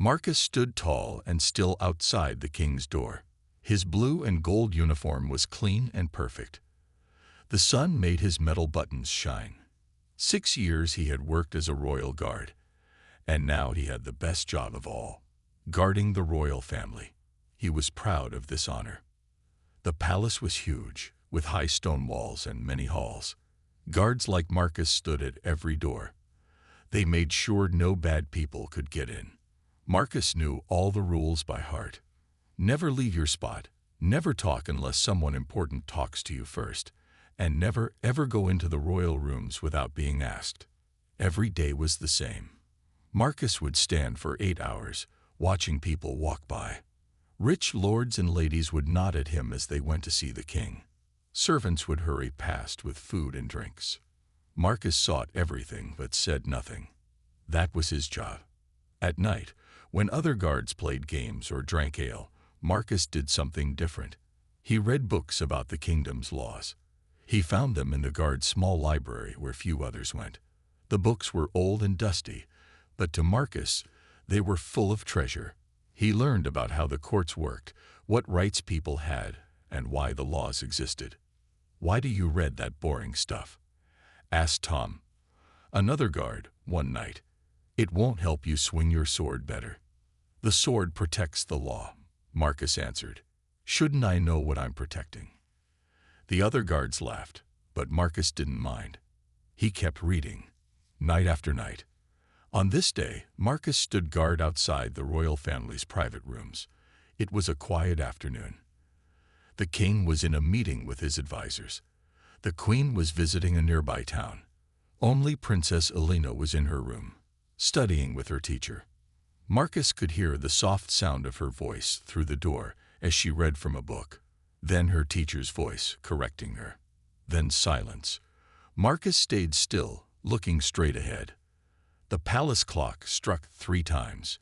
Marcus stood tall and still outside the king's door. His blue and gold uniform was clean and perfect. The sun made his metal buttons shine. 6 years he had worked as a royal guard, and now he had the best job of all, guarding the royal family. He was proud of this honor. The palace was huge, with high stone walls and many halls. Guards like Marcus stood at every door. They made sure no bad people could get in. Marcus knew all the rules by heart. Never leave your spot, never talk unless someone important talks to you first, and never ever go into the royal rooms without being asked. Every day was the same. Marcus would stand for 8 hours, watching people walk by. Rich lords and ladies would nod at him as they went to see the king. Servants would hurry past with food and drinks. Marcus sought everything but said nothing. That was his job. At night, when other guards played games or drank ale, Marcus did something different. He read books about the kingdom's laws. He found them in the guard's small library where few others went. The books were old and dusty, but to Marcus, they were full of treasure. He learned about how the courts worked, what rights people had, and why the laws existed. "Why do you read that boring stuff?" asked Tom, another guard, one night. "It won't help you swing your sword better." "The sword protects the law," Marcus answered. "Shouldn't I know what I'm protecting?" The other guards laughed, but Marcus didn't mind. He kept reading, night after night. On this day, Marcus stood guard outside the royal family's private rooms. It was a quiet afternoon. The king was in a meeting with his advisors. The queen was visiting a nearby town. Only Princess Elena was in her room, studying with her teacher. Marcus could hear the soft sound of her voice through the door as she read from a book. Then her teacher's voice correcting her. Then silence. Marcus stayed still, looking straight ahead. The palace clock struck 3 times.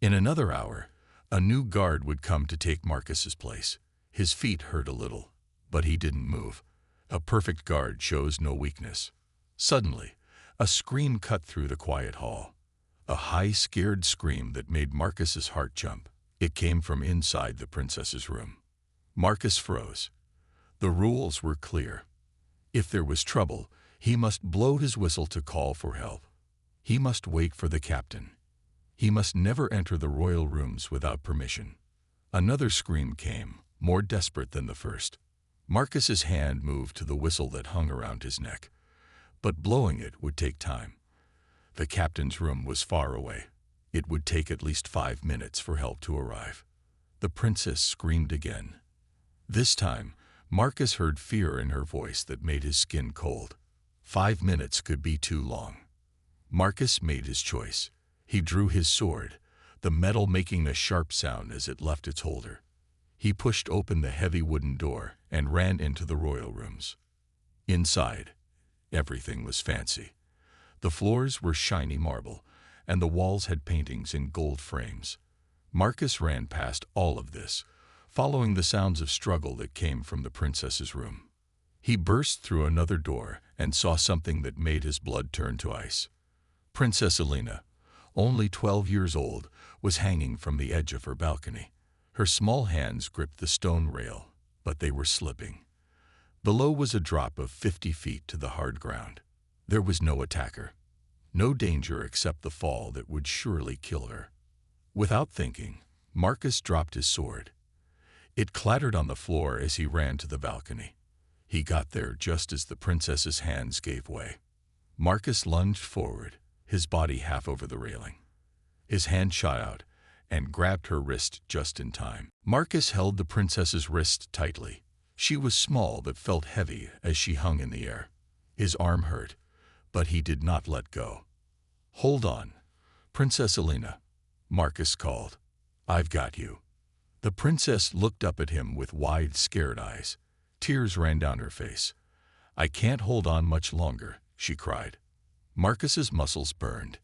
In another hour, a new guard would come to take Marcus's place. His feet hurt a little, but he didn't move. A perfect guard shows no weakness. Suddenly, a scream cut through the quiet hall. A high, scared scream that made Marcus's heart jump. It came from inside the princess's room. Marcus froze. The rules were clear. If there was trouble, he must blow his whistle to call for help. He must wait for the captain. He must never enter the royal rooms without permission. Another scream came, more desperate than the first. Marcus's hand moved to the whistle that hung around his neck, but blowing it would take time. The captain's room was far away. It would take at least 5 minutes for help to arrive. The princess screamed again. This time, Marcus heard fear in her voice that made his skin cold. 5 minutes could be too long. Marcus made his choice. He drew his sword, the metal making a sharp sound as it left its holder. He pushed open the heavy wooden door and ran into the royal rooms. Inside, everything was fancy. The floors were shiny marble, and the walls had paintings in gold frames. Marcus ran past all of this, following the sounds of struggle that came from the princess's room. He burst through another door and saw something that made his blood turn to ice. Princess Elena, only 12 years old, was hanging from the edge of her balcony. Her small hands gripped the stone rail, but they were slipping. Below was a drop of 50 feet to the hard ground. There was no attacker, no danger except the fall that would surely kill her. Without thinking, Marcus dropped his sword. It clattered on the floor as he ran to the balcony. He got there just as the princess's hands gave way. Marcus lunged forward, his body half over the railing. His hand shot out and grabbed her wrist just in time. Marcus held the princess's wrist tightly. She was small but felt heavy as she hung in the air. His arm hurt, but he did not let go. "Hold on, Princess Elena," Marcus called. "I've got you." The princess looked up at him with wide, scared eyes. Tears ran down her face. "I can't hold on much longer," she cried. Marcus's muscles burned.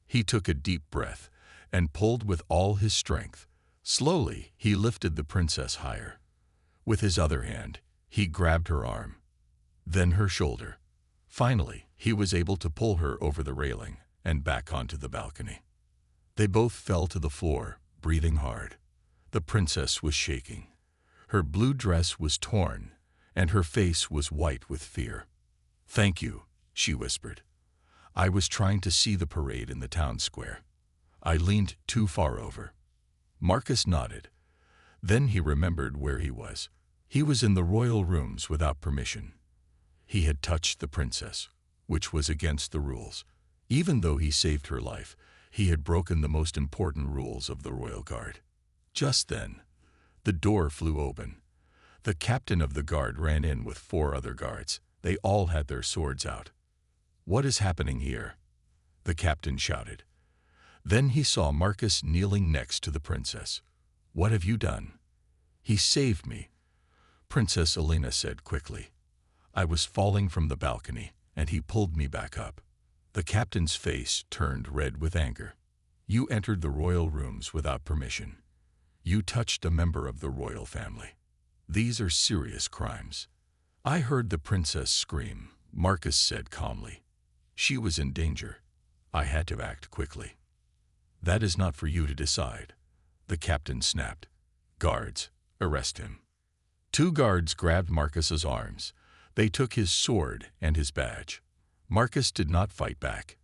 He took a deep breath and pulled with all his strength. Slowly, he lifted the princess higher. With his other hand, he grabbed her arm, then her shoulder. Finally, he was able to pull her over the railing and back onto the balcony. They both fell to the floor, breathing hard. The princess was shaking. Her blue dress was torn, and her face was white with fear. "Thank you," she whispered. "I was trying to see the parade in the town square. I leaned too far over." Marcus nodded. Then he remembered where he was. He was in the royal rooms without permission. He had touched the princess, which was against the rules. Even though he saved her life, he had broken the most important rules of the royal guard. Just then, the door flew open. The captain of the guard ran in with 4 other guards. They all had their swords out. "What is happening here?" the captain shouted. Then he saw Marcus kneeling next to the princess. "What have you done?" "He saved me," Princess Elena said quickly. "I was falling from the balcony, and he pulled me back up." The captain's face turned red with anger. "You entered the royal rooms without permission. You touched a member of the royal family. These are serious crimes." "I heard the princess scream," Marcus said calmly. "She was in danger. I had to act quickly." "That is not for you to decide," the captain snapped. "Guards, arrest him." 2 guards grabbed Marcus's arms. They took his sword and his badge. Marcus did not fight back.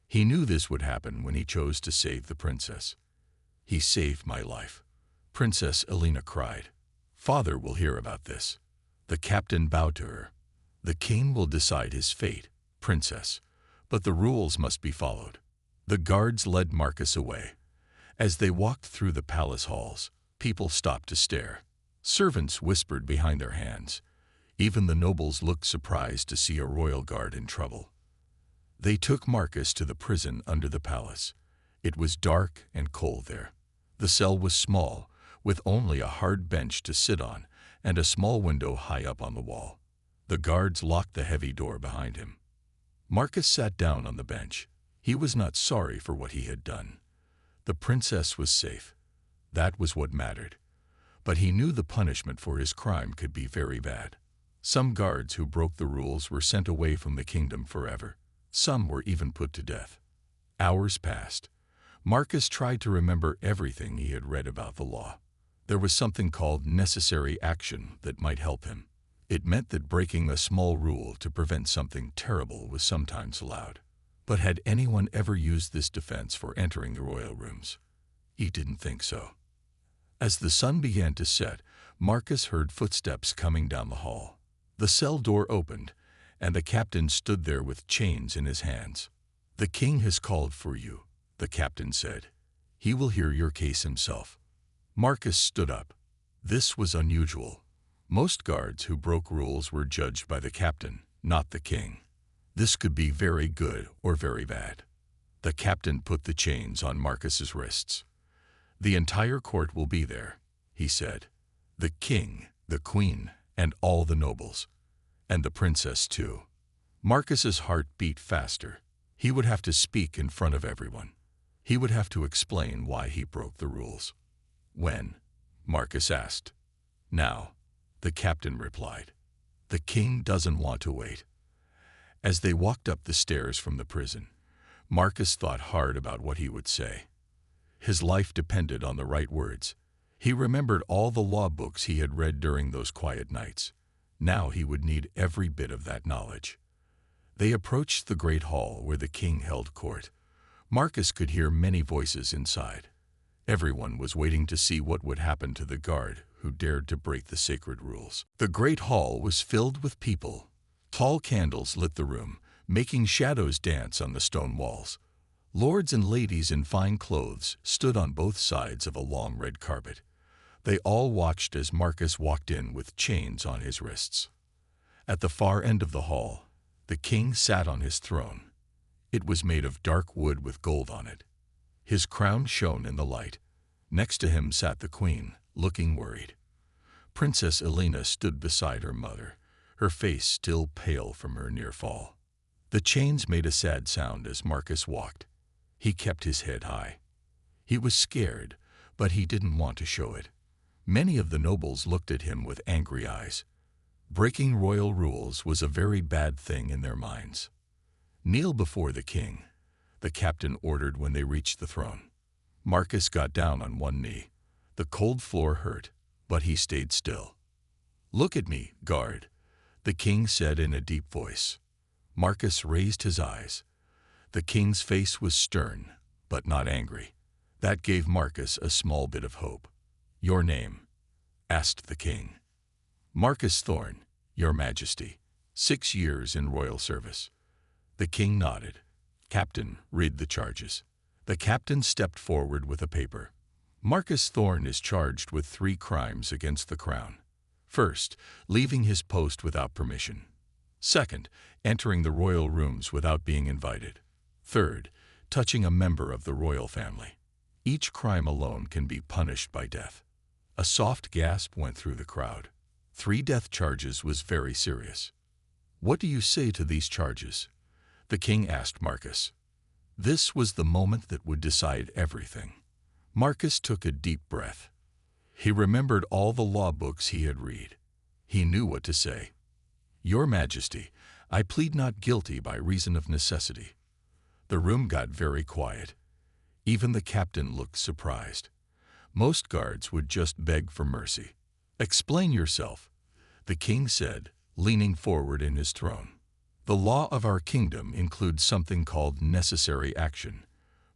He knew this would happen when he chose to save the princess. "He saved my life," Princess Elena cried. "Father will hear about this." The captain bowed to her. "The king will decide his fate, princess, but the rules must be followed." The guards led Marcus away. As they walked through the palace halls, people stopped to stare. Servants whispered behind their hands. Even the nobles looked surprised to see a royal guard in trouble. They took Marcus to the prison under the palace. It was dark and cold there. The cell was small, with only a hard bench to sit on and a small window high up on the wall. The guards locked the heavy door behind him. Marcus sat down on the bench. He was not sorry for what he had done. The princess was safe. That was what mattered. But he knew the punishment for his crime could be very bad. Some guards who broke the rules were sent away from the kingdom forever. Some were even put to death. Hours passed. Marcus tried to remember everything he had read about the law. There was something called necessary action that might help him. It meant that breaking a small rule to prevent something terrible was sometimes allowed. But had anyone ever used this defense for entering the royal rooms? He didn't think so. As the sun began to set, Marcus heard footsteps coming down the hall. The cell door opened, and the captain stood there with chains in his hands. "The king has called for you," the captain said. "He will hear your case himself." Marcus stood up. This was unusual. Most guards who broke rules were judged by the captain, not the king. This could be very good or very bad. The captain put the chains on Marcus's wrists. "The entire court will be there," he said. "The king, the queen, and all the nobles. And the princess too." Marcus's heart beat faster. He would have to speak in front of everyone. He would have to explain why he broke the rules. "When?" Marcus asked. "Now," the captain replied. "The king doesn't want to wait." As they walked up the stairs from the prison, Marcus thought hard about what he would say. His life depended on the right words. He remembered all the law books he had read during those quiet nights. Now he would need every bit of that knowledge. They approached the great hall where the king held court. Marcus could hear many voices inside. Everyone was waiting to see what would happen to the guard who dared to break the sacred rules. The great hall was filled with people. Tall candles lit the room, making shadows dance on the stone walls. Lords and ladies in fine clothes stood on both sides of a long red carpet. They all watched as Marcus walked in with chains on his wrists. At the far end of the hall, the king sat on his throne. It was made of dark wood with gold on it. His crown shone in the light. Next to him sat the queen, looking worried. Princess Elena stood beside her mother, her face still pale from her near fall. The chains made a sad sound as Marcus walked. He kept his head high. He was scared, but he didn't want to show it. Many of the nobles looked at him with angry eyes. Breaking royal rules was a very bad thing in their minds. "Kneel before the king," the captain ordered when they reached the throne. Marcus got down on one knee. The cold floor hurt, but he stayed still. "Look at me, guard," the king said in a deep voice. Marcus raised his eyes. The king's face was stern, but not angry. That gave Marcus a small bit of hope. "Your name?" asked the king. "Marcus Thorn, Your Majesty. 6 years in royal service." The king nodded. "Captain, read the charges." The captain stepped forward with a paper. "Marcus Thorn is charged with 3 crimes against the crown. First, leaving his post without permission. Second, entering the royal rooms without being invited. Third, touching a member of the royal family. Each crime alone can be punished by death." A soft gasp went through the crowd. 3 death charges was very serious. "What do you say to these charges?" the king asked Marcus. This was the moment that would decide everything. Marcus took a deep breath. He remembered all the law books he had read. He knew what to say. "Your Majesty, I plead not guilty by reason of necessity." The room got very quiet. Even the captain looked surprised. Most guards would just beg for mercy. "Explain yourself," the king said, leaning forward in his throne. "The law of our kingdom includes something called necessary action,"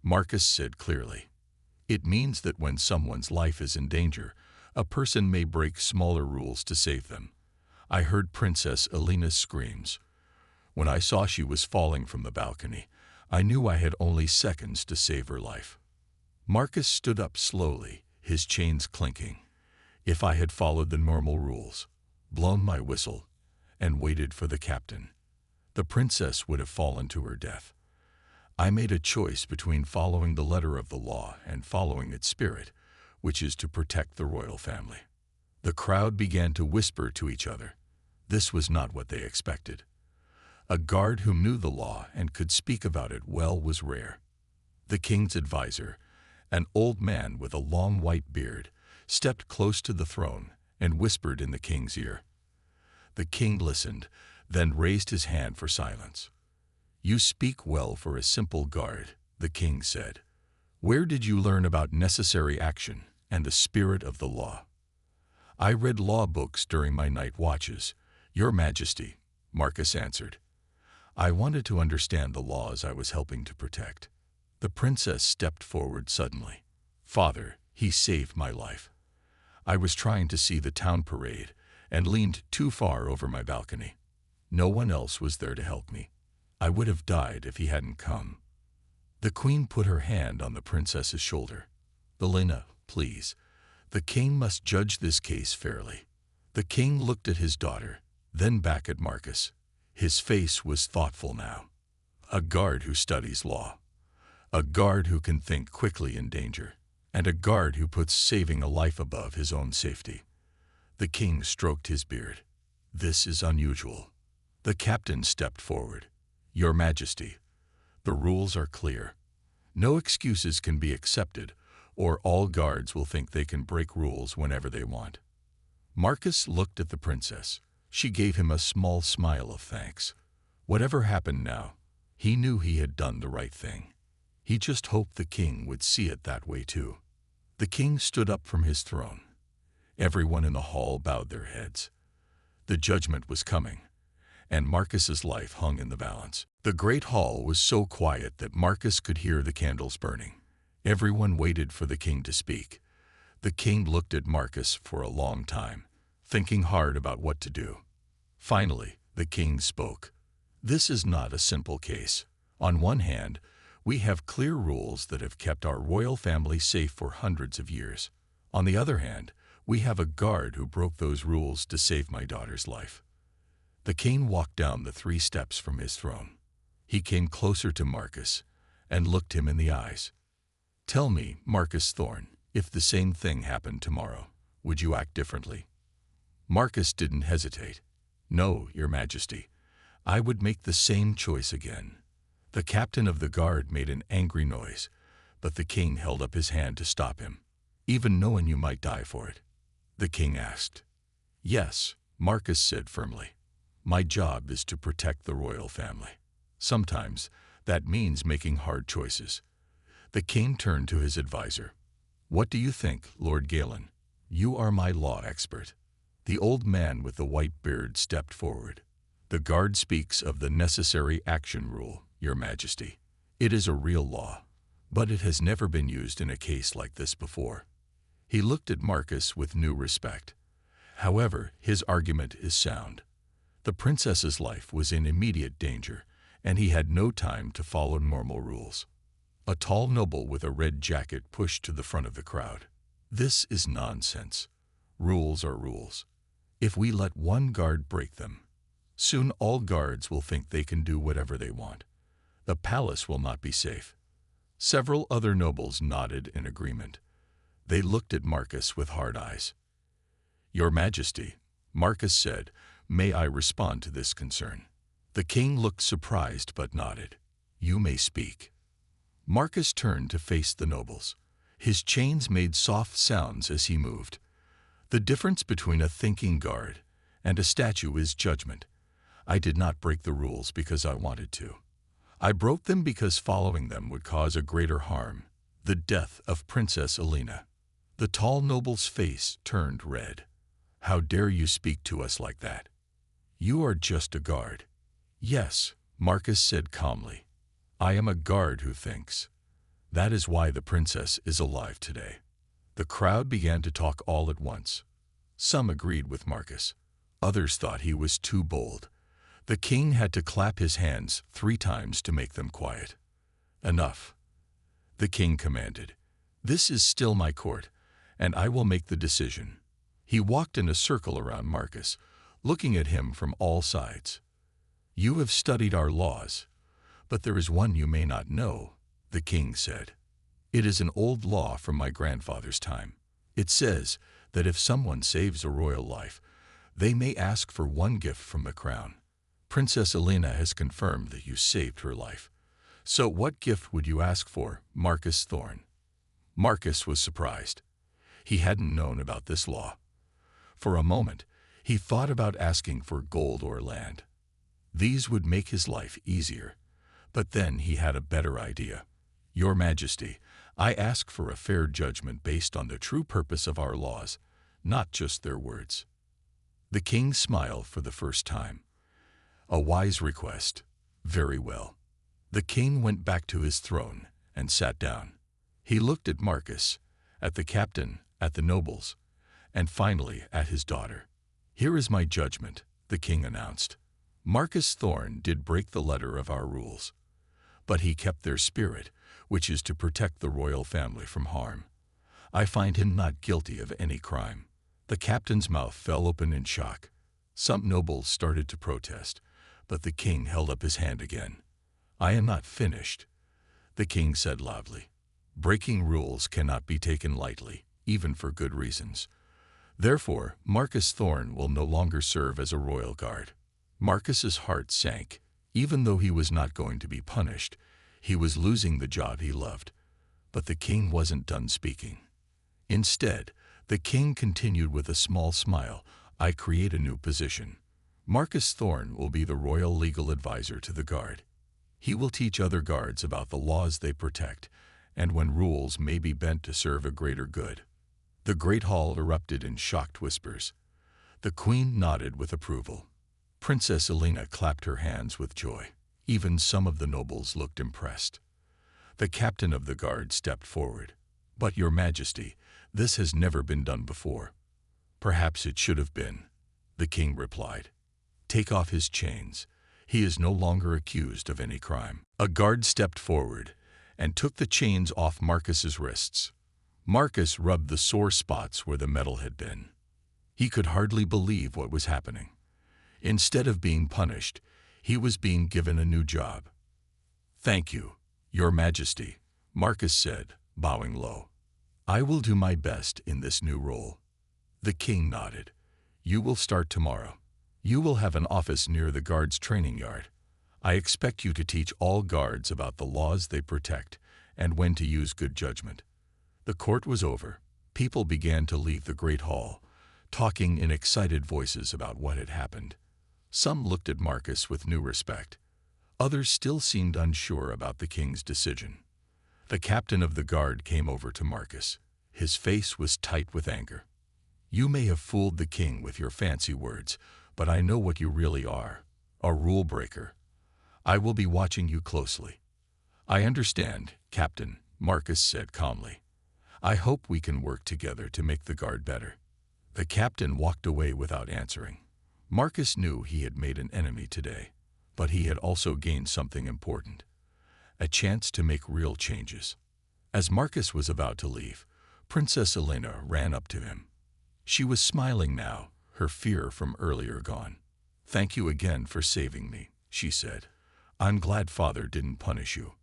Marcus said clearly. "It means that when someone's life is in danger, a person may break smaller rules to save them. I heard Princess Elena's screams. When I saw she was falling from the balcony, I knew I had only seconds to save her life." Marcus stood up slowly, his chains clinking. "If I had followed the normal rules, blown my whistle, and waited for the captain, the princess would have fallen to her death. I made a choice between following the letter of the law and following its spirit, which is to protect the royal family." The crowd began to whisper to each other. This was not what they expected. A guard who knew the law and could speak about it well was rare. The king's advisor, an old man with a long white beard, stepped close to the throne and whispered in the king's ear. The king listened, then raised his hand for silence. "You speak well for a simple guard," the king said. "Where did you learn about necessary action and the spirit of the law?" "I read law books during my night watches, Your Majesty," Marcus answered. "I wanted to understand the laws I was helping to protect." The princess stepped forward suddenly. "Father, he saved my life. I was trying to see the town parade and leaned too far over my balcony. No one else was there to help me. I would have died if he hadn't come." The queen put her hand on the princess's shoulder. "Elena, please. The king must judge this case fairly." The king looked at his daughter, then back at Marcus. His face was thoughtful now. "A guard who studies law. A guard who can think quickly in danger. And a guard who puts saving a life above his own safety." The king stroked his beard. "This is unusual." The captain stepped forward. "Your Majesty, the rules are clear. No excuses can be accepted, or all guards will think they can break rules whenever they want." Marcus looked at the princess. She gave him a small smile of thanks. Whatever happened now, he knew he had done the right thing. He just hoped the king would see it that way too. The king stood up from his throne. Everyone in the hall bowed their heads. The judgment was coming, and Marcus's life hung in the balance. The great hall was so quiet that Marcus could hear the candles burning. Everyone waited for the king to speak. The king looked at Marcus for a long time, thinking hard about what to do. Finally, the king spoke. "This is not a simple case. On one hand, we have clear rules that have kept our royal family safe for hundreds of years. On the other hand, we have a guard who broke those rules to save my daughter's life." The king walked down the 3 steps from his throne. He came closer to Marcus and looked him in the eyes. "Tell me, Marcus Thorn, if the same thing happened tomorrow, would you act differently?" Marcus didn't hesitate. "No, Your Majesty. I would make the same choice again." The captain of the guard made an angry noise, but the king held up his hand to stop him. "Even knowing you might die for it?" the king asked. "Yes," Marcus said firmly. "My job is to protect the royal family. Sometimes that means making hard choices." The king turned to his advisor. "What do you think, Lord Galen? You are my law expert." The old man with the white beard stepped forward. "The guard speaks of the necessary action rule, Your Majesty. It is a real law, but it has never been used in a case like this before." He looked at Marcus with new respect. However, his argument is sound. The princess's life was in immediate danger, and he had no time to follow normal rules. A tall noble with a red jacket pushed to the front of the crowd. "This is nonsense. Rules are rules. If we let one guard break them, soon all guards will think they can do whatever they want. The palace will not be safe." Several other nobles nodded in agreement. They looked at Marcus with hard eyes. "Your Majesty," Marcus said, "may I respond to this concern?" The king looked surprised but nodded. "You may speak." Marcus turned to face the nobles. His chains made soft sounds as he moved. The difference between a thinking guard and a statue is judgment. I did not break the rules because I wanted to. I broke them because following them would cause a greater harm, the death of Princess Elena. The tall noble's face turned red. "How dare you speak to us like that? You are just a guard." "Yes," Marcus said calmly. "I am a guard who thinks. That is why the princess is alive today." The crowd began to talk all at once. Some agreed with Marcus. Others thought he was too bold. The king had to clap his hands 3 times to make them quiet. "Enough," the king commanded. "This is still my court, and I will make the decision." He walked in a circle around Marcus, looking at him from all sides. "You have studied our laws, but there is one you may not know," the king said. "It is an old law from my grandfather's time. It says that if someone saves a royal life, they may ask for one gift from the crown. Princess Elena has confirmed that you saved her life. So what gift would you ask for, Marcus Thorne?" Marcus was surprised. He hadn't known about this law. For a moment, he thought about asking for gold or land. These would make his life easier. But then he had a better idea. "Your Majesty, I ask for a fair judgment based on the true purpose of our laws, not just their words." The king smiled for the first time. "A wise request. Very well." The king went back to his throne and sat down. He looked at Marcus, at the captain, at the nobles, and finally at his daughter. "Here is my judgment," the king announced. "Marcus Thorne did break the letter of our rules, but he kept their spirit, which is to protect the royal family from harm. I find him not guilty of any crime." The captain's mouth fell open in shock. Some nobles started to protest, but the king held up his hand again. "I am not finished," the king said loudly. "Breaking rules cannot be taken lightly, even for good reasons. Therefore, Marcus Thorne will no longer serve as a royal guard." Marcus's heart sank. Even though he was not going to be punished, he was losing the job he loved. But the king wasn't done speaking. Instead, the king continued with a small smile. "I create a new position. Marcus Thorne will be the royal legal advisor to the guard. He will teach other guards about the laws they protect, and when rules may be bent to serve a greater good." The great hall erupted in shocked whispers. The queen nodded with approval. Princess Elena clapped her hands with joy. Even some of the nobles looked impressed. The captain of the guard stepped forward. "But, Your Majesty, this has never been done before." "Perhaps it should have been," the king replied. "Take off his chains. He is no longer accused of any crime." A guard stepped forward and took the chains off Marcus's wrists. Marcus rubbed the sore spots where the metal had been. He could hardly believe what was happening. Instead of being punished, he was being given a new job. "Thank you, Your Majesty," Marcus said, bowing low. "I will do my best in this new role." The king nodded. "You will start tomorrow. You will have an office near the guards' training yard. I expect you to teach all guards about the laws they protect and when to use good judgment." The court was over. People began to leave the great hall, talking in excited voices about what had happened. Some looked at Marcus with new respect. Others still seemed unsure about the king's decision. The captain of the guard came over to Marcus. His face was tight with anger. "You may have fooled the king with your fancy words, but I know what you really are, a rule breaker. I will be watching you closely." "I understand, Captain," Marcus said calmly. "I hope we can work together to make the guard better." The captain walked away without answering. Marcus knew he had made an enemy today, but he had also gained something important, a chance to make real changes. As Marcus was about to leave, Princess Elena ran up to him. She was smiling now, her fear from earlier gone. "Thank you again for saving me," she said. "I'm glad Father didn't punish you."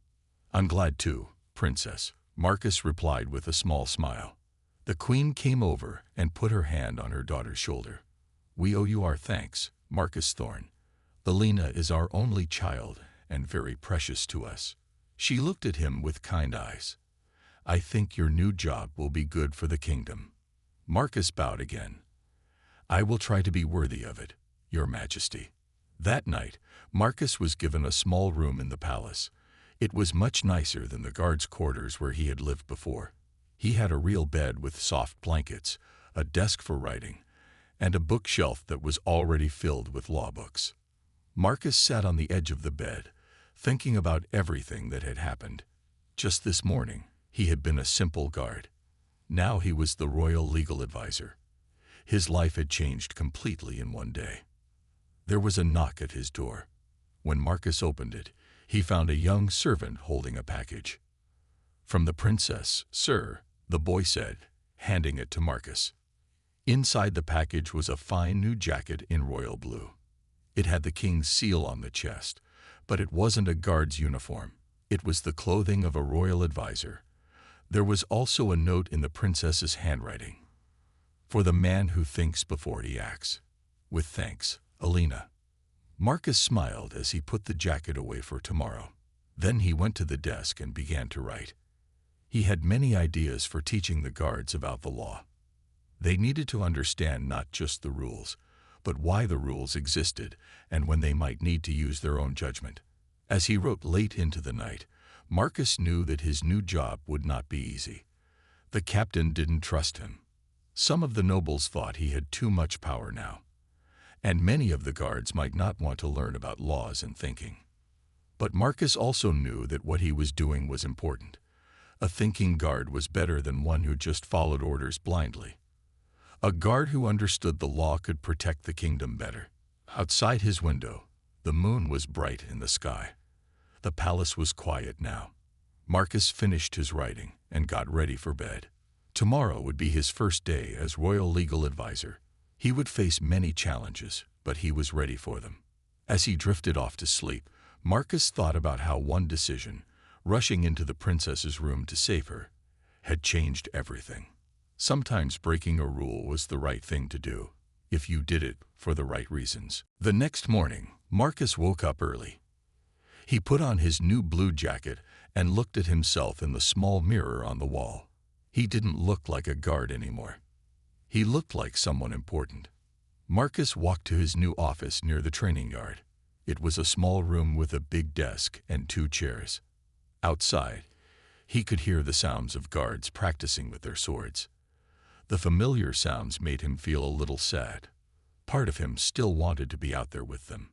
"I'm glad too, Princess," Marcus replied with a small smile. The queen came over and put her hand on her daughter's shoulder. "We owe you our thanks, Marcus Thorne. Elena is our only child and very precious to us." She looked at him with kind eyes. "I think your new job will be good for the kingdom." Marcus bowed again. "I will try to be worthy of it, Your Majesty." That night, Marcus was given a small room in the palace. It was much nicer than the guards' quarters where he had lived before. He had a real bed with soft blankets, a desk for writing, and a bookshelf that was already filled with law books. Marcus sat on the edge of the bed, thinking about everything that had happened. Just this morning, he had been a simple guard. Now he was the royal legal advisor. His life had changed completely in one day. There was a knock at his door. When Marcus opened it, he found a young servant holding a package. "From the princess, sir," the boy said, handing it to Marcus. Inside the package was a fine new jacket in royal blue. It had the king's seal on the chest, but it wasn't a guard's uniform. It was the clothing of a royal advisor. There was also a note in the princess's handwriting. "For the man who thinks before he acts. With thanks, Elena." Marcus smiled as he put the jacket away for tomorrow. Then he went to the desk and began to write. He had many ideas for teaching the guards about the law. They needed to understand not just the rules, but why the rules existed and when they might need to use their own judgment. As he wrote late into the night, Marcus knew that his new job would not be easy. The captain didn't trust him. Some of the nobles thought he had too much power now, and many of the guards might not want to learn about laws and thinking. But Marcus also knew that what he was doing was important. A thinking guard was better than one who just followed orders blindly. A guard who understood the law could protect the kingdom better. Outside his window, the moon was bright in the sky. The palace was quiet now. Marcus finished his writing and got ready for bed. Tomorrow would be his first day as royal legal advisor. He would face many challenges, but he was ready for them. As he drifted off to sleep, Marcus thought about how one decision, rushing into the princess's room to save her, had changed everything. Sometimes breaking a rule was the right thing to do, if you did it for the right reasons. The next morning, Marcus woke up early. He put on his new blue jacket and looked at himself in the small mirror on the wall. He didn't look like a guard anymore. He looked like someone important. Marcus walked to his new office near the training yard. It was a small room with a big desk and 2 chairs. Outside, he could hear the sounds of guards practicing with their swords. The familiar sounds made him feel a little sad. Part of him still wanted to be out there with them.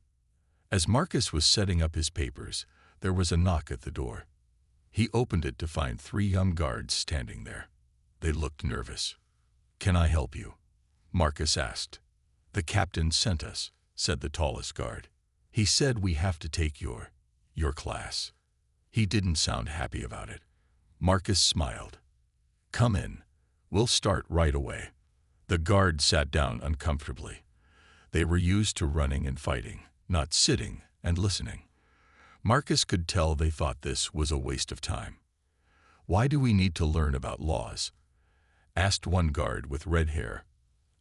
As Marcus was setting up his papers, there was a knock at the door. He opened it to find 3 young guards standing there. They looked nervous. "Can I help you?" Marcus asked. "The captain sent us," said the tallest guard. "He said we have to take your class." He didn't sound happy about it. Marcus smiled. "Come in. We'll start right away." The guards sat down uncomfortably. They were used to running and fighting, not sitting and listening. Marcus could tell they thought this was a waste of time. "Why do we need to learn about laws?" asked one guard with red hair.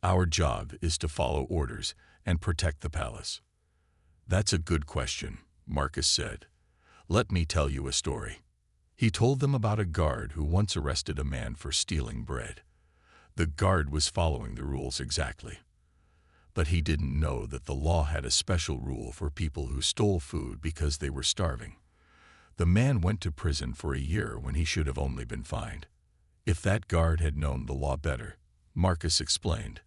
"Our job is to follow orders and protect the palace." "That's a good question," Marcus said. "Let me tell you a story." He told them about a guard who once arrested a man for stealing bread. The guard was following the rules exactly. But he didn't know that the law had a special rule for people who stole food because they were starving. The man went to prison for a year when he should have only been fined. If that guard had known the law better, Marcus explained,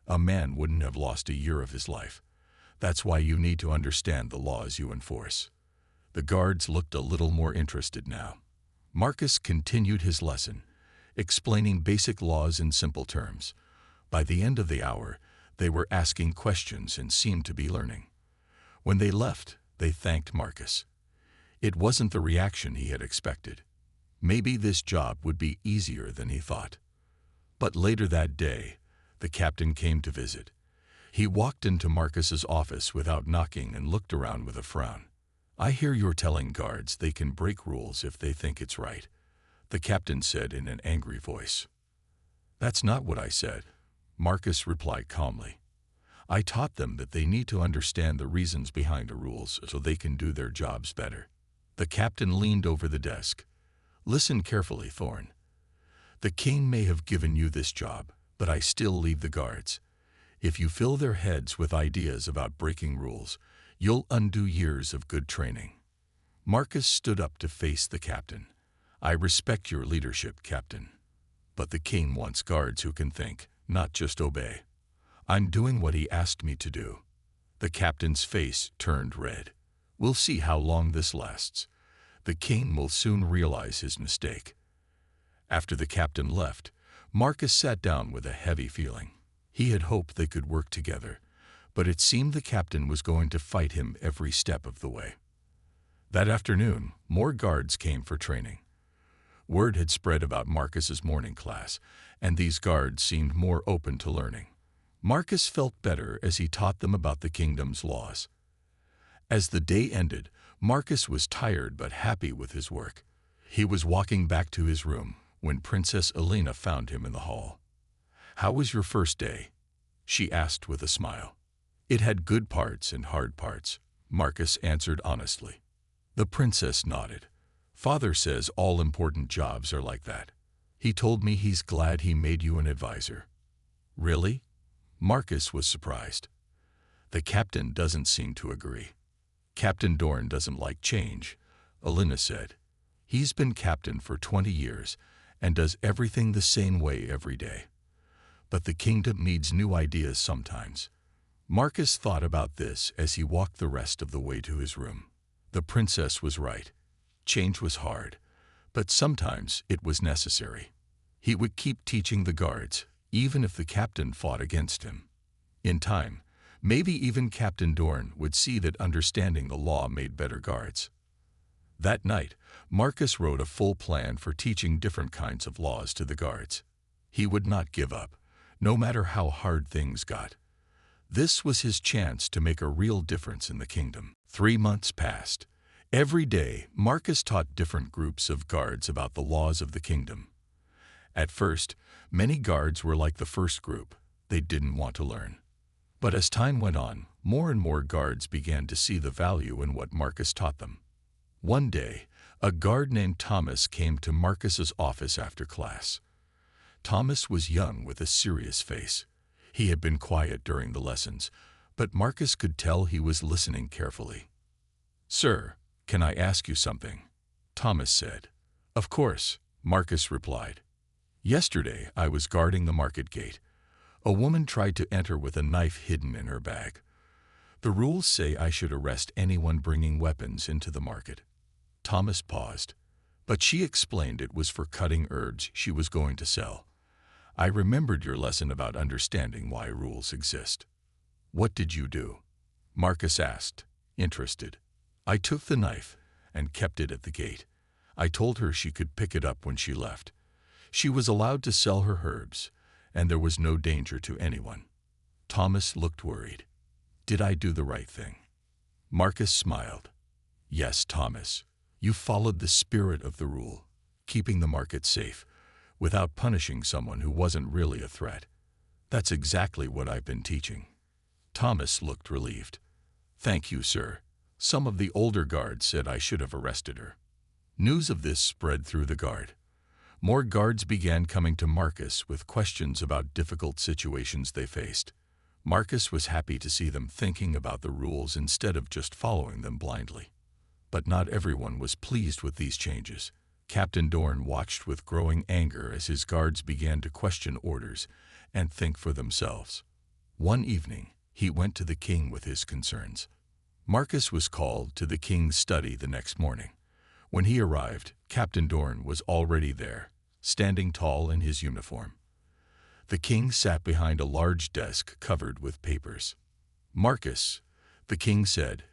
a man wouldn't have lost a year of his life. That's why you need to understand the laws you enforce. The guards looked a little more interested now. Marcus continued his lesson, explaining basic laws in simple terms. By the end of the hour, they were asking questions and seemed to be learning. When they left, they thanked Marcus. It wasn't the reaction he had expected. Maybe this job would be easier than he thought. But later that day, the captain came to visit. He walked into Marcus's office without knocking and looked around with a frown. "I hear you're telling guards they can break rules if they think it's right," the captain said in an angry voice. "That's not what I said," Marcus replied calmly. "I taught them that they need to understand the reasons behind the rules so they can do their jobs better." The captain leaned over the desk. "Listen carefully, Thorn. The king may have given you this job, but I still leave the guards. If you fill their heads with ideas about breaking rules, you'll undo years of good training." Marcus stood up to face the captain. "I respect your leadership, Captain. But the king wants guards who can think, not just obey. I'm doing what he asked me to do." The captain's face turned red. "We'll see how long this lasts. The king will soon realize his mistake." After the captain left, Marcus sat down with a heavy feeling. He had hoped they could work together, but it seemed the captain was going to fight him every step of the way. That afternoon, more guards came for training. Word had spread about Marcus's morning class, and these guards seemed more open to learning. Marcus felt better as he taught them about the kingdom's laws. As the day ended, Marcus was tired but happy with his work. He was walking back to his room when Princess Elena found him in the hall. "How was your first day?" she asked with a smile. "It had good parts and hard parts," Marcus answered honestly. The princess nodded. "Father says all important jobs are like that. He told me he's glad he made you an advisor." "Really?" Marcus was surprised. "The captain doesn't seem to agree." "Captain Dorn doesn't like change," Elena said. "He's been captain for 20 years and does everything the same way every day. But the kingdom needs new ideas sometimes." Marcus thought about this as he walked the rest of the way to his room. The princess was right. Change was hard, but sometimes it was necessary. He would keep teaching the guards, even if the captain fought against him. In time, maybe even Captain Dorn would see that understanding the law made better guards. That night, Marcus wrote a full plan for teaching different kinds of laws to the guards. He would not give up, no matter how hard things got. This was his chance to make a real difference in the kingdom. 3 months passed. Every day, Marcus taught different groups of guards about the laws of the kingdom. At first, many guards were like the first group. They didn't want to learn. But as time went on, more and more guards began to see the value in what Marcus taught them. One day, a guard named Thomas came to Marcus's office after class. Thomas was young with a serious face. He had been quiet during the lessons, but Marcus could tell he was listening carefully. "Sir, can I ask you something?" Thomas said. "Of course," Marcus replied. "Yesterday, I was guarding the market gate. A woman tried to enter with a knife hidden in her bag. The rules say I should arrest anyone bringing weapons into the market." Thomas paused, but she explained it was for cutting herbs she was going to sell. "I remembered your lesson about understanding why rules exist." "What did you do?" Marcus asked, interested. "I took the knife and kept it at the gate. I told her she could pick it up when she left. She was allowed to sell her herbs, and there was no danger to anyone." Thomas looked worried. "Did I do the right thing?" Marcus smiled. "Yes, Thomas. You followed the spirit of the rule, keeping the market safe, without punishing someone who wasn't really a threat. That's exactly what I've been teaching." Thomas looked relieved. "Thank you, sir. Some of the older guards said I should have arrested her." News of this spread through the guard. More guards began coming to Marcus with questions about difficult situations they faced. Marcus was happy to see them thinking about the rules instead of just following them blindly. But not everyone was pleased with these changes. Captain Dorn watched with growing anger as his guards began to question orders and think for themselves. One evening, he went to the king with his concerns. Marcus was called to the king's study the next morning. When he arrived, Captain Dorn was already there, standing tall in his uniform. The king sat behind a large desk covered with papers. "Marcus," the king said,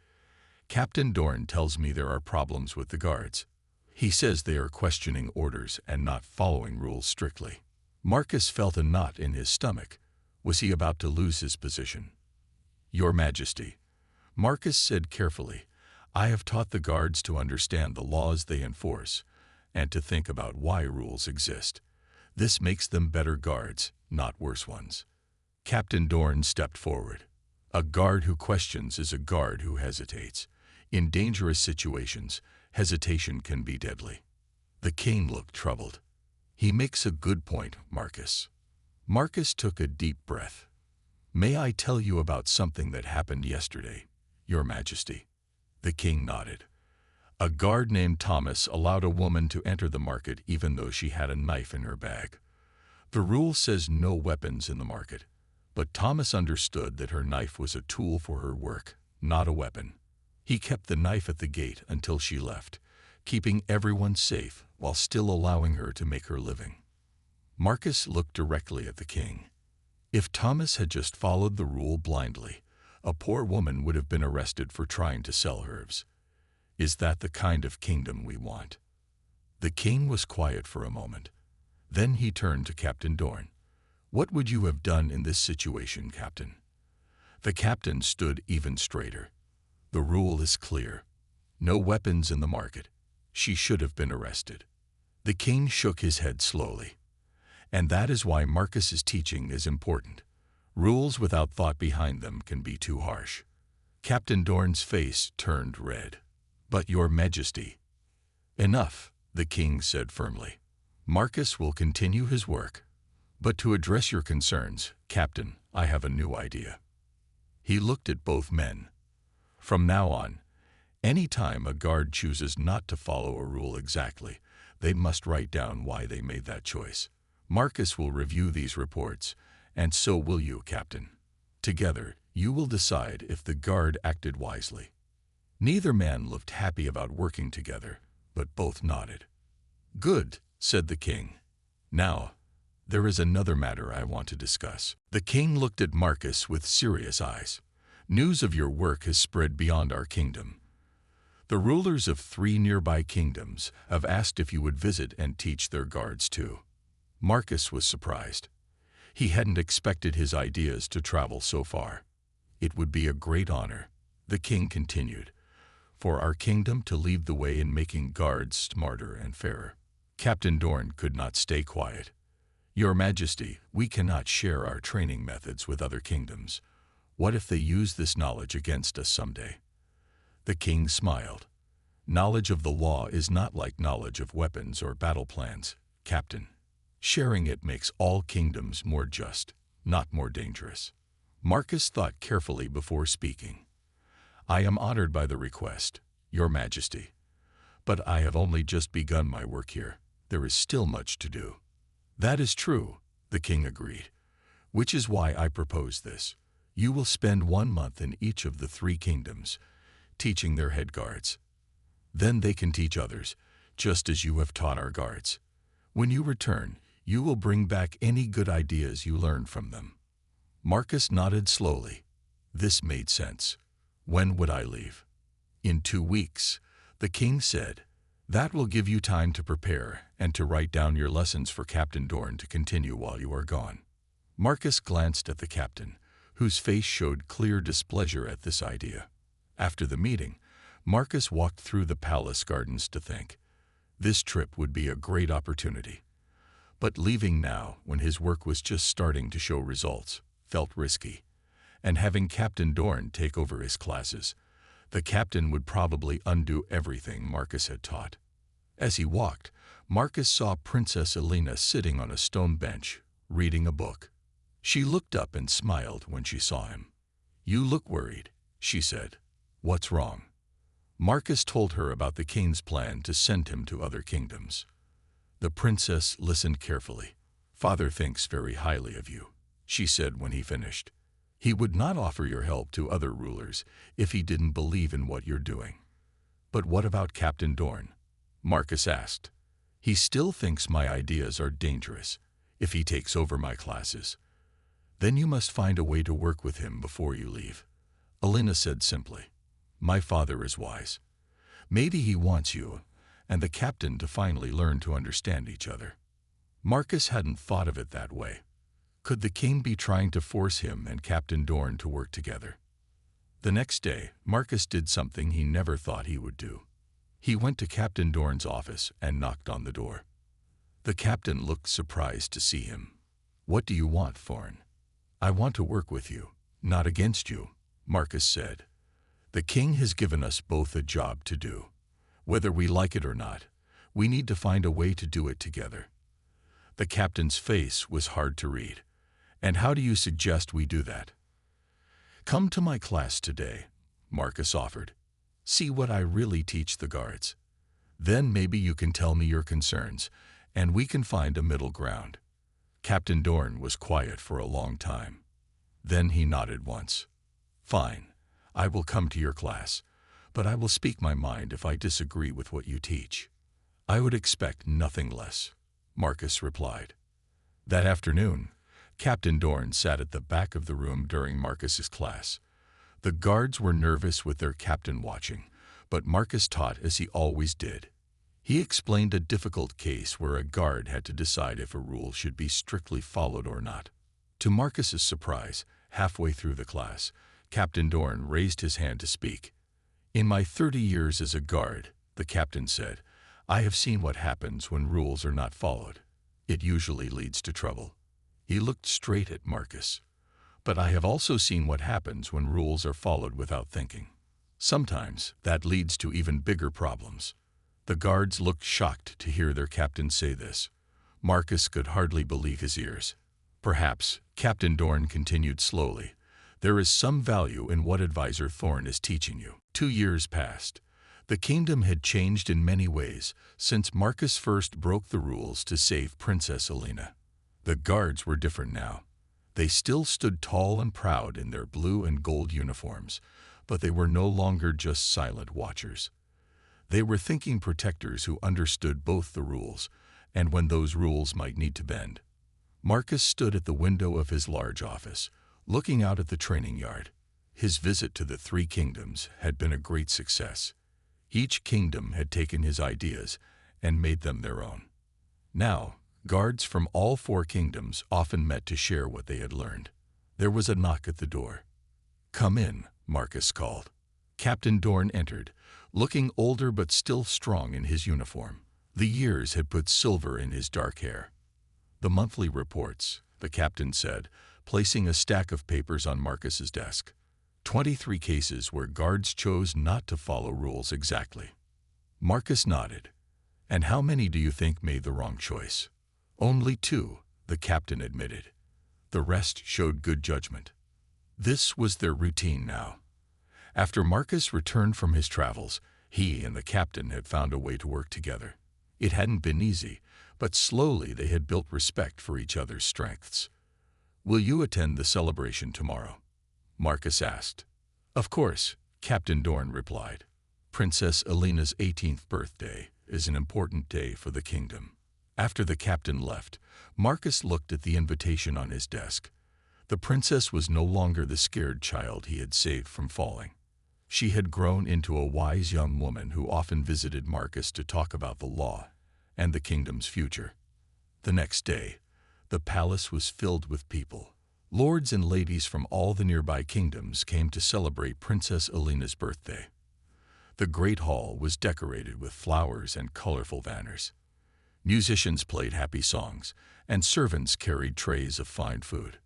"Captain Dorn tells me there are problems with the guards. He says they are questioning orders and not following rules strictly." Marcus felt a knot in his stomach. Was he about to lose his position? "Your Majesty," Marcus said carefully, "I have taught the guards to understand the laws they enforce and to think about why rules exist. This makes them better guards, not worse ones." Captain Dorn stepped forward. "A guard who questions is a guard who hesitates. In dangerous situations, hesitation can be deadly." The king looked troubled. "He makes a good point, Marcus." Marcus took a deep breath. "May I tell you about something that happened yesterday, Your Majesty?" The king nodded. "A guard named Thomas allowed a woman to enter the market even though she had a knife in her bag. The rule says no weapons in the market, but Thomas understood that her knife was a tool for her work, not a weapon. He kept the knife at the gate until she left, keeping everyone safe while still allowing her to make her living." Marcus looked directly at the king. If Thomas had just followed the rule blindly, a poor woman would have been arrested for trying to sell herbs. Is that the kind of kingdom we want? The king was quiet for a moment. Then he turned to Captain Dorn. "What would you have done in this situation, Captain?" The captain stood even straighter. "The rule is clear. No weapons in the market. She should have been arrested." The king shook his head slowly. "And that is why Marcus's teaching is important. Rules without thought behind them can be too harsh." Captain Dorn's face turned red. "But Your Majesty." "Enough," the king said firmly. "Marcus will continue his work. But to address your concerns, Captain, I have a new idea." He looked at both men. "From now on, any time a guard chooses not to follow a rule exactly, they must write down why they made that choice. Marcus will review these reports, and so will you, Captain. Together, you will decide if the guard acted wisely." Neither man looked happy about working together, but both nodded. "Good," said the king. "Now, there is another matter I want to discuss." The king looked at Marcus with serious eyes. "News of your work has spread beyond our kingdom. The rulers of 3 nearby kingdoms have asked if you would visit and teach their guards too." Marcus was surprised. He hadn't expected his ideas to travel so far. "It would be a great honor," the king continued, "for our kingdom to lead the way in making guards smarter and fairer." Captain Dorn could not stay quiet. "Your Majesty, we cannot share our training methods with other kingdoms. What if they use this knowledge against us someday?" The king smiled. "Knowledge of the law is not like knowledge of weapons or battle plans, Captain. Sharing it makes all kingdoms more just, not more dangerous." Marcus thought carefully before speaking. "I am honored by the request, Your Majesty. But I have only just begun my work here. There is still much to do." "That is true," the king agreed, "which is why I propose this. You will spend 1 month in each of the 3 kingdoms, teaching their head guards. Then they can teach others, just as you have taught our guards. When you return, you will bring back any good ideas you learned from them." Marcus nodded slowly. This made sense. "When would I leave?" "In 2 weeks, the king said. That will give you time to prepare and to write down your lessons for Captain Dorn to continue while you are gone." Marcus glanced at the captain, whose face showed clear displeasure at this idea. After the meeting, Marcus walked through the palace gardens to think. This trip would be a great opportunity. But leaving now, when his work was just starting to show results, felt risky. And having Captain Dorn take over his classes, the captain would probably undo everything Marcus had taught. As he walked, Marcus saw Princess Elena sitting on a stone bench, reading a book. She looked up and smiled when she saw him. "You look worried," she said. "What's wrong?" Marcus told her about the king's plan to send him to other kingdoms. The princess listened carefully. "Father thinks very highly of you," she said when he finished. "He would not offer your help to other rulers if he didn't believe in what you're doing." "But what about Captain Dorn?" Marcus asked. "He still thinks my ideas are dangerous if he takes over my classes." "Then you must find a way to work with him before you leave," Alina said simply. "My father is wise. Maybe he wants you and the captain to finally learn to understand each other." Marcus hadn't thought of it that way. Could the king be trying to force him and Captain Dorn to work together? The next day, Marcus did something he never thought he would do. He went to Captain Dorn's office and knocked on the door. The captain looked surprised to see him. "What do you want, Thorn?" "I want to work with you, not against you," Marcus said. "The king has given us both a job to do. Whether we like it or not, we need to find a way to do it together." The captain's face was hard to read. "And how do you suggest we do that?" "Come to my class today," Marcus offered. "See what I really teach the guards. Then maybe you can tell me your concerns, and we can find a middle ground." Captain Dorn was quiet for a long time. Then he nodded once. "Fine, I will come to your class, but I will speak my mind if I disagree with what you teach." "I would expect nothing less," Marcus replied. That afternoon, Captain Dorn sat at the back of the room during Marcus's class. The guards were nervous with their captain watching, but Marcus taught as he always did. He explained a difficult case where a guard had to decide if a rule should be strictly followed or not. To Marcus's surprise, halfway through the class, Captain Dorn raised his hand to speak. "In my 30 years as a guard," the captain said, "I have seen what happens when rules are not followed. It usually leads to trouble." He looked straight at Marcus. "But I have also seen what happens when rules are followed without thinking. Sometimes that leads to even bigger problems." The guards looked shocked to hear their captain say this. Marcus could hardly believe his ears. "Perhaps," Captain Dorn continued slowly, "there is some value in what Advisor Thorn is teaching you." 2 years passed. The kingdom had changed in many ways since Marcus first broke the rules to save Princess Alina. The guards were different now. They still stood tall and proud in their blue and gold uniforms, but they were no longer just silent watchers. They were thinking protectors who understood both the rules and when those rules might need to bend. Marcus stood at the window of his large office, looking out at the training yard. His visit to the 3 kingdoms had been a great success. Each kingdom had taken his ideas and made them their own. Now, guards from all 4 kingdoms often met to share what they had learned. There was a knock at the door. "Come in," Marcus called. Captain Dorn entered, looking older but still strong in his uniform. The years had put silver in his dark hair. "The monthly reports," the captain said, placing a stack of papers on Marcus's desk. 23 cases where guards chose not to follow rules exactly. Marcus nodded. "And how many do you think made the wrong choice?" "Only 2, the captain admitted. The rest showed good judgment." This was their routine now. After Marcus returned from his travels, he and the captain had found a way to work together. It hadn't been easy, but slowly they had built respect for each other's strengths. "Will you attend the celebration tomorrow?" Marcus asked. "Of course," Captain Dorn replied. "Princess Alina's 18th birthday is an important day for the kingdom." After the captain left, Marcus looked at the invitation on his desk. The princess was no longer the scared child he had saved from falling. She had grown into a wise young woman who often visited Marcus to talk about the law and the kingdom's future. The next day, the palace was filled with people. Lords and ladies from all the nearby kingdoms came to celebrate Princess Alina's birthday. The great hall was decorated with flowers and colorful banners. Musicians played happy songs, and servants carried trays of fine food.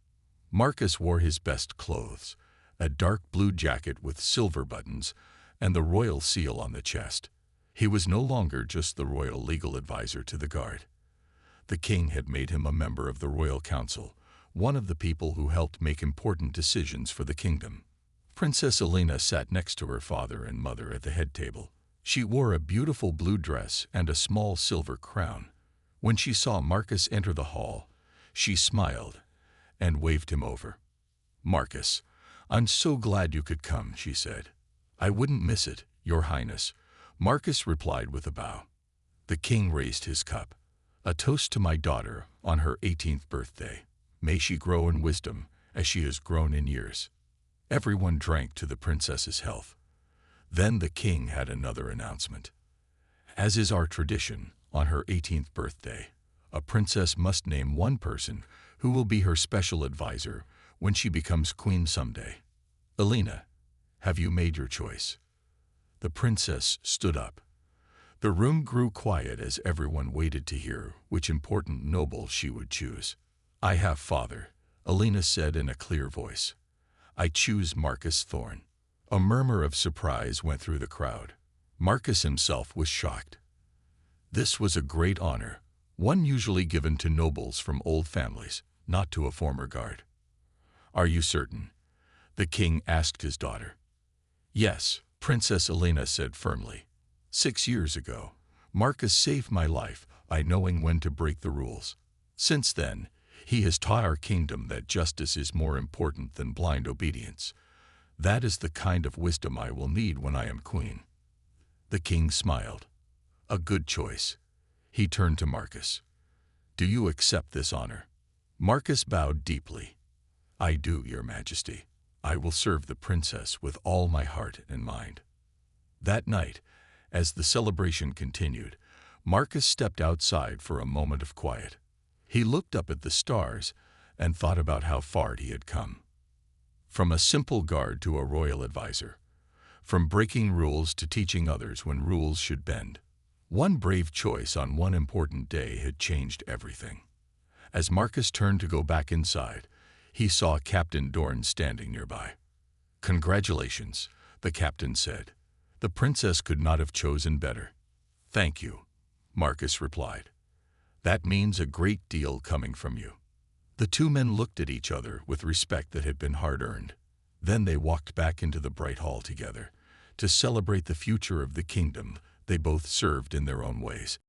Marcus wore his best clothes, a dark blue jacket with silver buttons and the royal seal on the chest. He was no longer just the royal legal advisor to the guard. The king had made him a member of the royal council, one of the people who helped make important decisions for the kingdom. Princess Elena sat next to her father and mother at the head table. She wore a beautiful blue dress and a small silver crown. When she saw Marcus enter the hall, she smiled and waved him over. "Marcus, I'm so glad you could come," she said. "I wouldn't miss it, Your Highness," Marcus replied with a bow. The king raised his cup. "A toast to my daughter on her 18th birthday. May she grow in wisdom as she has grown in years." Everyone drank to the princess's health. Then the king had another announcement. "As is our tradition, on her 18th birthday, a princess must name one person who will be her special advisor when she becomes queen someday. Elena, have you made your choice?" The princess stood up. The room grew quiet as everyone waited to hear which important noble she would choose. "I have, father," Elena said in a clear voice. "I choose Marcus Thorn." A murmur of surprise went through the crowd. Marcus himself was shocked. This was a great honor, one usually given to nobles from old families, not to a former guard. "Are you certain?" the king asked his daughter. "Yes," Princess Elena said firmly. "6 years ago, Marcus saved my life by knowing when to break the rules. Since then, he has taught our kingdom that justice is more important than blind obedience. That is the kind of wisdom I will need when I am queen." The king smiled. "A good choice." He turned to Marcus. "Do you accept this honor?" Marcus bowed deeply. "I do, Your Majesty. I will serve the princess with all my heart and mind." That night, as the celebration continued, Marcus stepped outside for a moment of quiet. He looked up at the stars and thought about how far he had come. From a simple guard to a royal advisor. From breaking rules to teaching others when rules should bend. One brave choice on one important day had changed everything. As Marcus turned to go back inside, he saw Captain Dorn standing nearby. "Congratulations," the captain said. "The princess could not have chosen better." "Thank you," Marcus replied. "That means a great deal coming from you." The two men looked at each other with respect that had been hard-earned. Then they walked back into the bright hall together to celebrate the future of the kingdom they both served in their own ways.